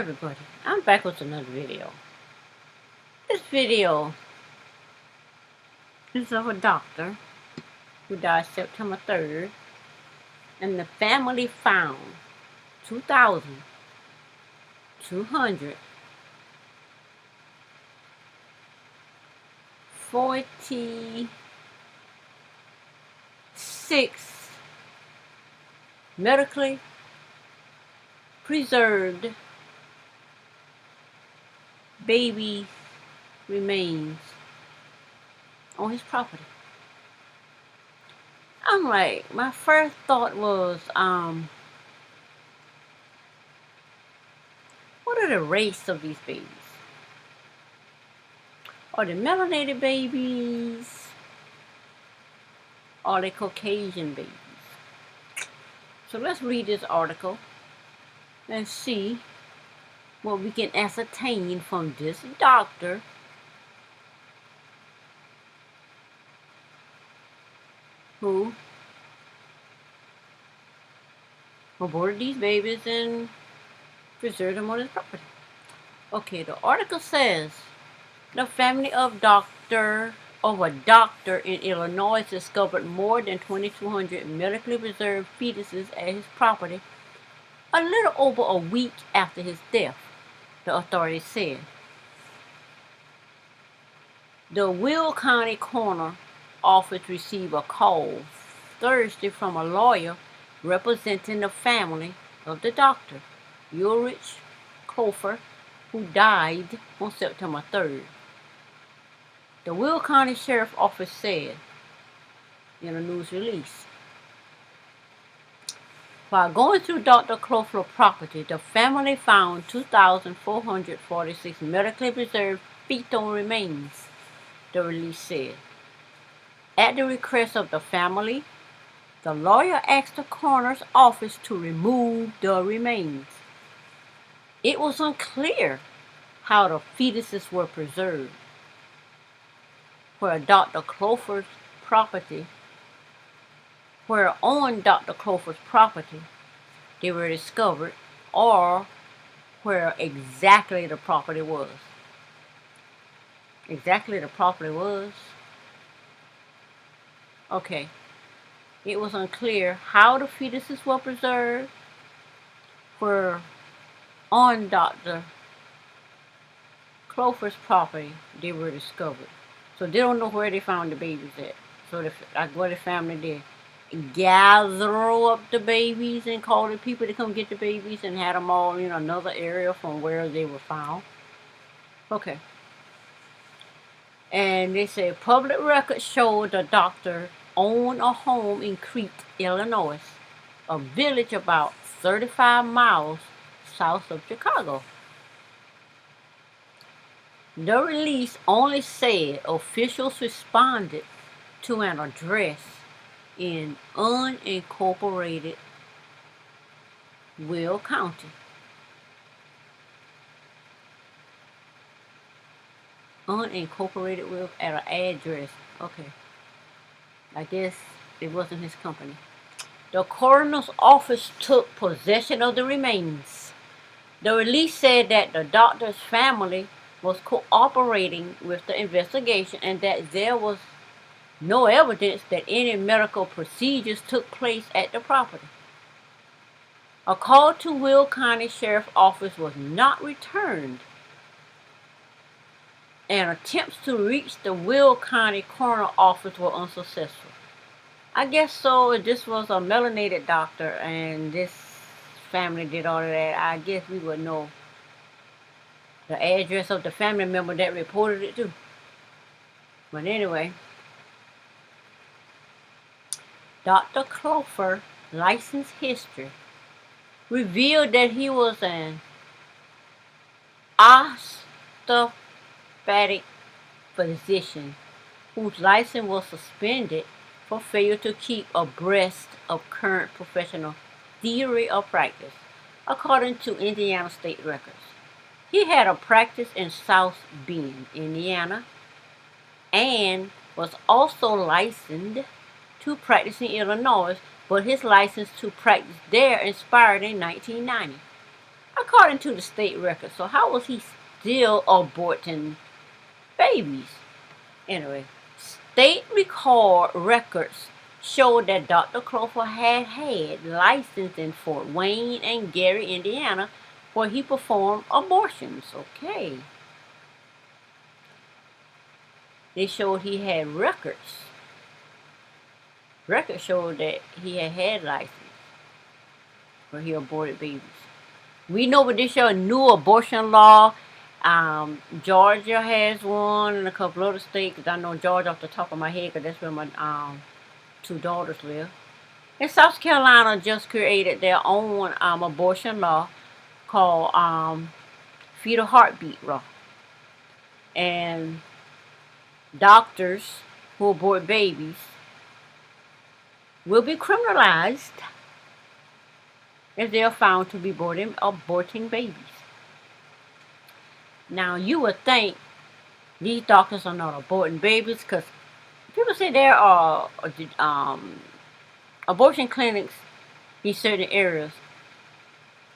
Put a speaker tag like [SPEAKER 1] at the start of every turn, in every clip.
[SPEAKER 1] Everybody, I'm back with another video. This video is of a doctor who died September 3rd, and the family found 2,246 medically preserved baby remains on his property. I'm like, my first thought was, what are the race of these babies? Are they melanated babies? Are they Caucasian babies? So let's read this article and see what we can ascertain from this doctor who aborted these babies and preserved them on his property. Okay, the article says the family of a doctor in Illinois discovered more than 2,200 medically preserved fetuses at his property a little over a week after his death, the authorities said. The Will County Coroner Office received a call Thursday from a lawyer representing the family of the doctor, Ulrich Kofer, who died on September 3rd. The Will County Sheriff's Office said in a news release, while going through Dr. Kofer's property, the family found 2,446 medically preserved fetal remains, the release said. At the request of the family, the lawyer asked the coroner's office to remove the remains. It was unclear how the fetuses were preserved. Where on Dr. Kofer's property they were discovered, or where exactly the property was. Okay. It was unclear how the fetuses were preserved, where on Dr. Kofer's property they were discovered. So they don't know where they found the babies at. So what the family did, gather up the babies and call the people to come get the babies and had them all in another area from where they were found. Okay. And they said public records showed the doctor owned a home in Crete, Illinois, a village about 35 miles south of Chicago. The release only said officials responded to an address in unincorporated Will County. Unincorporated Will at an address. Okay. I guess it wasn't his company. The coroner's office took possession of the remains. The release said that the doctor's family was cooperating with the investigation and that there was no evidence that any medical procedures took place at the property. A call to Will County Sheriff's Office was not returned, and attempts to reach the Will County Coroner Office were unsuccessful. I guess so. If this was a melanated doctor and this family did all of that, I guess we would know the address of the family member that reported it too. But anyway, Dr. Kofer's license history revealed that he was an osteopathic physician whose license was suspended for failure to keep abreast of current professional theory of practice, according to Indiana state records. He had a practice in South Bend, Indiana, and was also licensed to practice in Illinois, but his license to practice there expired in 1990. according to the state record. So how was he still aborting babies? Anyway, state records show that Dr. Crawford had license in Fort Wayne and Gary, Indiana, where he performed abortions. Okay. They showed he had records. Records showed that he had license where he aborted babies. We know with this year new abortion law. Georgia has one and a couple other states. I know Georgia off the top of my head because that's where my two daughters live. And South Carolina just created their own abortion law called fetal heartbeat law. And doctors who abort babies will be criminalized if they are found to be aborting babies. Now, you would think these doctors are not aborting babies because people say there are abortion clinics in certain areas.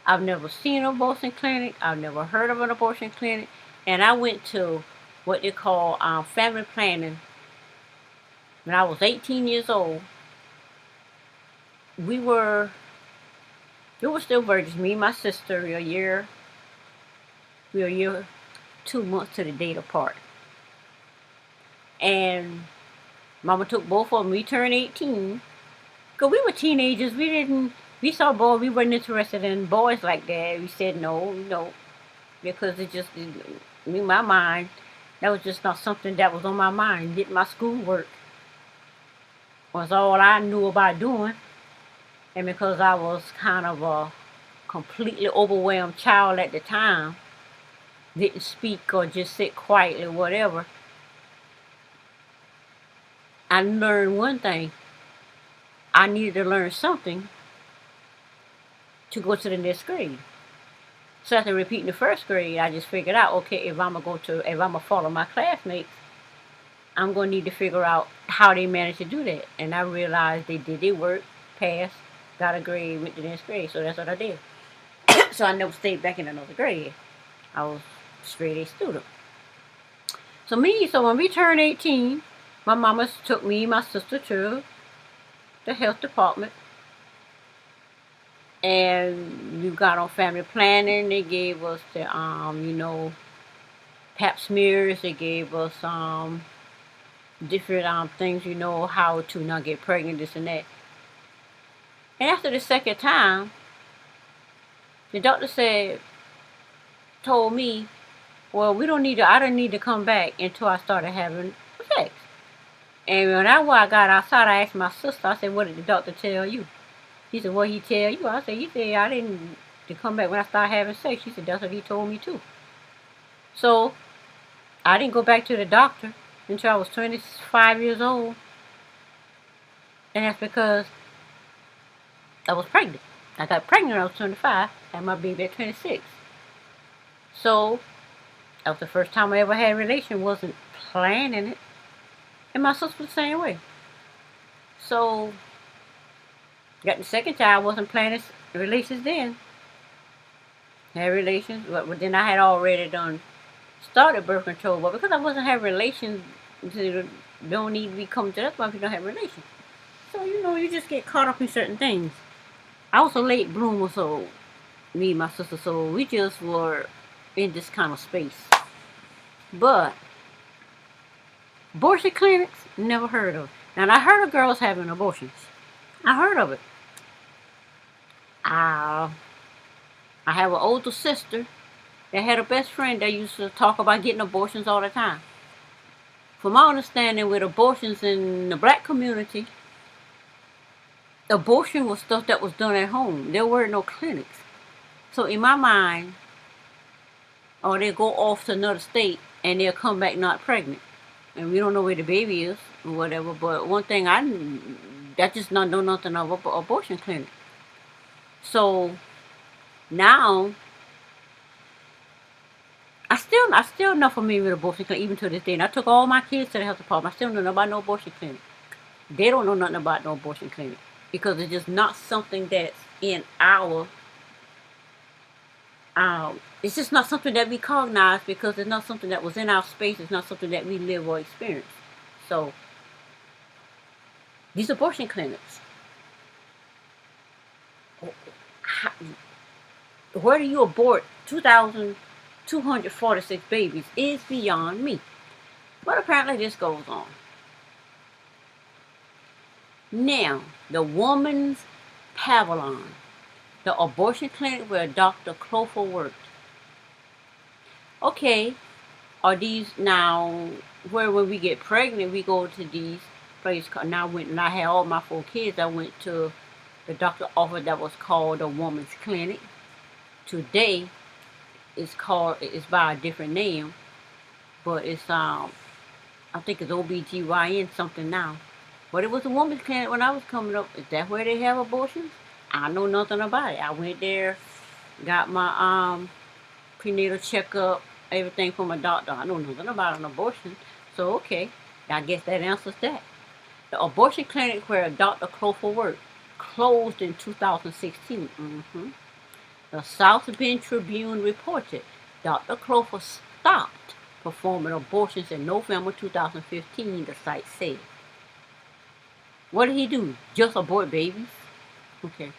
[SPEAKER 1] I've never seen an abortion clinic. I've never heard of an abortion clinic. And I went to what they call family planning when I was 18 years old. We were still virgins. Me and my sister, we were a year, 2 months to the date apart. And Mama took both of them. We turned 18. Because we were teenagers. We saw boys. We weren't interested in boys like that. We said no. Because it just, in my mind, that was just not something that was on my mind. Getting my schoolwork was all I knew about doing. And because I was kind of a completely overwhelmed child at the time, didn't speak or just sit quietly, whatever, I learned one thing. I needed to learn something to go to the next grade. So after repeating the first grade, I just figured out, okay, if I'm gonna follow my classmates, I'm gonna need to figure out how they managed to do that. And I realized they did their work, passed, got a grade, went to the next grade. So that's what I did. So I never stayed back in another grade. I was straight A student. So when we turned 18, my mama took me and my sister to the health department. And we got on family planning. They gave us the, pap smears. They gave us different things, how to not get pregnant, this and that. And after the second time, the doctor told me, well, I don't need to come back until I started having sex. And when I got outside, I asked my sister, I said, what did the doctor tell you? She said, what did he tell you? I said, he said I didn't to come back when I started having sex. She said, that's what he told me too. So I didn't go back to the doctor until I was 25 years old. And that's because I was pregnant. I got pregnant when I was 25, had my baby at 26. So that was the first time I ever had a relation, wasn't planning it. And my sister was the same way. So got the second child, wasn't planning relations then. Had relations, but then I had already started birth control, but because I wasn't having relations, don't need to be coming to that point if you don't have relations. So, you just get caught up in certain things. I was a late bloomer, so me and my sister, so we just were in this kind of space. But abortion clinics, never heard of. Now, I heard of girls having abortions. I heard of it. I have an older sister that had a best friend that used to talk about getting abortions all the time. From my understanding, with abortions in the black community, abortion was stuff that was done at home. There were no clinics. So in my mind, or they go off to another state and they'll come back not pregnant. And we don't know where the baby is or whatever. But one thing I just not know nothing of abortion clinic. So now I still not familiar with abortion clinic even to this day. And I took all my kids to the health department. I still don't know about no abortion clinic. They don't know nothing about no abortion clinic because it's just not something that's in our It's just not something that we cognize because it's not something that was in our space. It's not something that we live or experience. So these abortion clinics, where do you abort 2,246 babies is beyond me. But apparently this goes on. Now, the Woman's Pavilion, the abortion clinic where Dr. Clover worked. Okay, are these now where when we get pregnant we go to these places? Now when I had all my 4 kids, I went to the doctor office that was called the Woman's Clinic. Today it's by a different name, but it's I think it's OBGYN something now. But it was a woman's clinic when I was coming up. Is that where they have abortions? I know nothing about it. I went there, got my prenatal checkup, everything from a doctor. I know nothing about an abortion. So okay, I guess that answers that. The abortion clinic where Dr. Clover worked closed in 2016. The South Bend Tribune reported Dr. Clover stopped performing abortions in November 2015, the site said. What did he do? Just abort babies? Okay.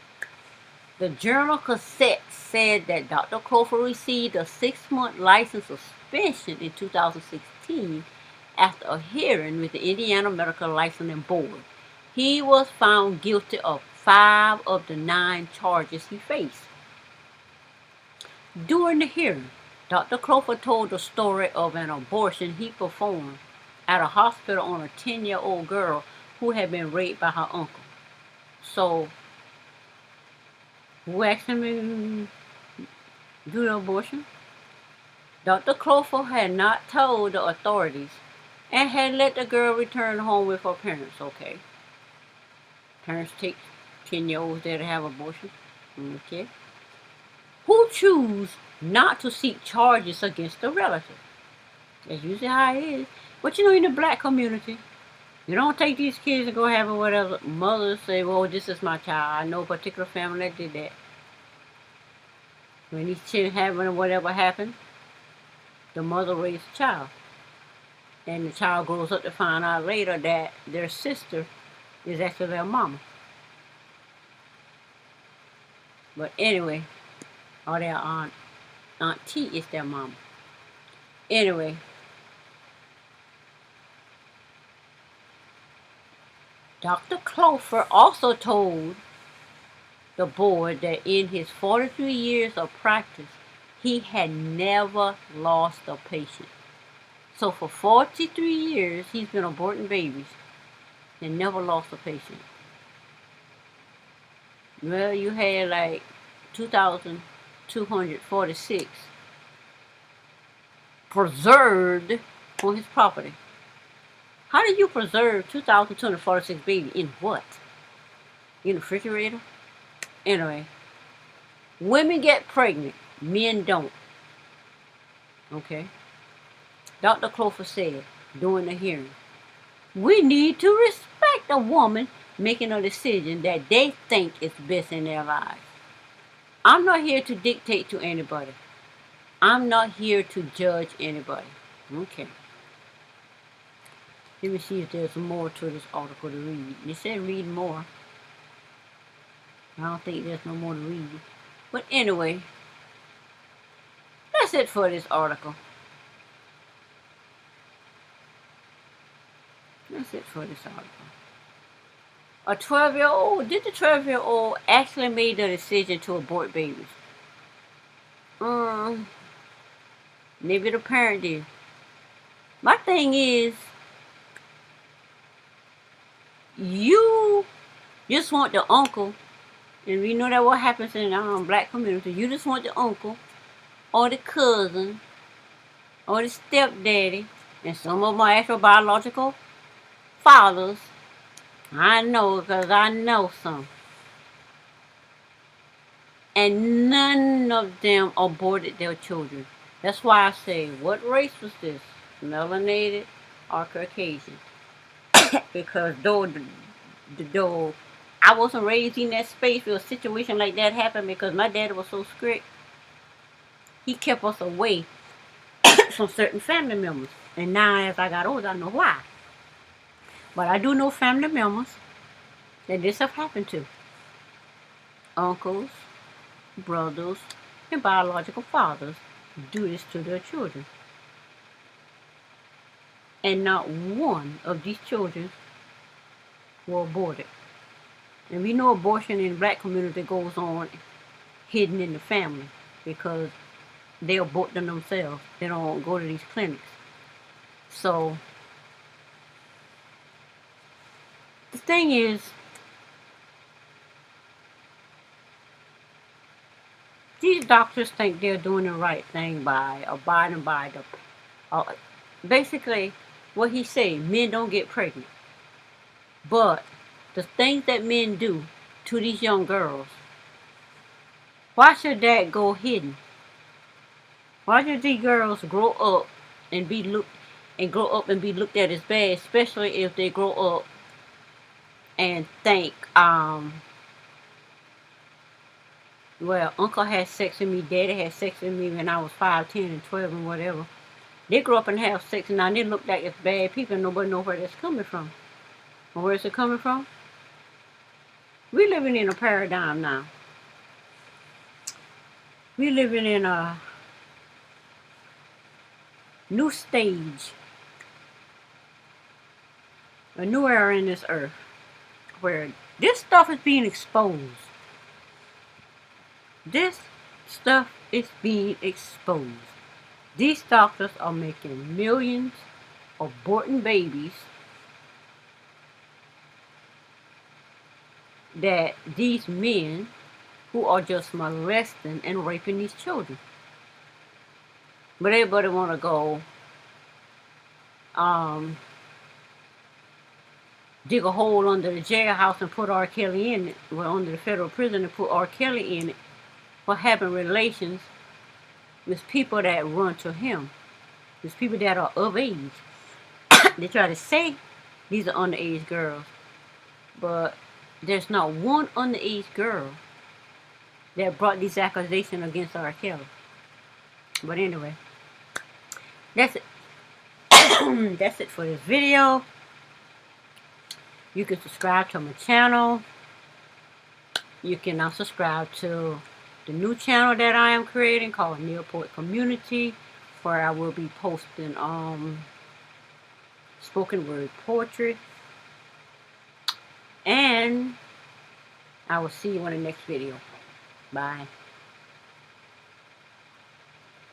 [SPEAKER 1] The Journal Gazette said that Dr. Clover received a 6-month license suspension in 2016 after a hearing with the Indiana Medical Licensing Board. He was found guilty of 5 of the 9 charges he faced. During the hearing, Dr. Clover told the story of an abortion he performed at a hospital on a 10-year-old girl who had been raped by her uncle. So, who asked him to do the abortion? Dr. Clover had not told the authorities and had let the girl return home with her parents. Okay. Parents take 10-year-olds there to have abortion. Okay. Who choose not to seek charges against a relative? That's usually how it is. But in the black community, you don't take these kids and go have it whatever. Mothers say, well, this is my child. I know a particular family that did that. When these children having whatever happened, the mother raised the child. And the child grows up to find out later that their sister is actually their mama. But anyway, or their auntie is their mama. Anyway, Dr. Clover also told the board that in his 43 years of practice, he had never lost a patient. So for 43 years, he's been aborting babies and never lost a patient. Well, you had like 2,246 preserved on his property. How do you preserve 2,246 babies? In what? In the refrigerator? Anyway, women get pregnant, men don't. Okay? Dr. Clover said during the hearing, we need to respect a woman making a decision that they think is best in their lives. I'm not here to dictate to anybody. I'm not here to judge anybody. Okay. Let me see if there's more to this article to read. It said read more. I don't think there's no more to read. But anyway, that's it for this article. That's it for this article. A 12-year-old, did the 12-year-old actually made the decision to abort babies? Maybe the parent did. My thing is, you just want the uncle, and we know that what happens in black community. You just want the uncle, or the cousin, or the stepdaddy, and some of them are actual biological fathers. I know, because I know some. And none of them aborted their children. That's why I say, what race was this? Melanated or Caucasian? Because though I wasn't raised in that space where a situation like that happened because my daddy was so strict. he kept us away from certain family members. And now as I got older, I know why. But I do know family members that this have happened to. Uncles, brothers, and biological fathers do this to their children. And not one of these children were aborted. And we know abortion in the black community goes on hidden in the family because they abort them themselves. They don't go to these clinics. So the thing is, these doctors think they're doing the right thing by abiding by basically what he said, men don't get pregnant. But the things that men do to these young girls, why should that go hidden? Why should these girls grow up and be looked at as bad, especially if they grow up and think, well, uncle had sex with me, daddy had sex with me when I was 5, 10, and 12 and whatever. They grow up and have sex and now they look like it's bad people and nobody knows where that's coming from. And where is it coming from? We're living in a paradigm now. We're living in a new stage, a new era in this earth where this stuff is being exposed. This stuff is being exposed. These doctors are making millions aborting babies that these men who are just molesting and raping these children. But everybody want to go dig a hole under the jailhouse and put R. Kelly in it, well, under the federal prison and put R. Kelly in it for having relations with people that run to him. With people that are of age. They try to say these are underage girls, but there's not one underage girl that brought these accusations against R. Kelly. But anyway, that's it. That's it for this video. You can subscribe to my channel. You can now subscribe to the new channel that I am creating called Aborted Community, where I will be posting spoken word poetry. And I will see you in the next video. Bye.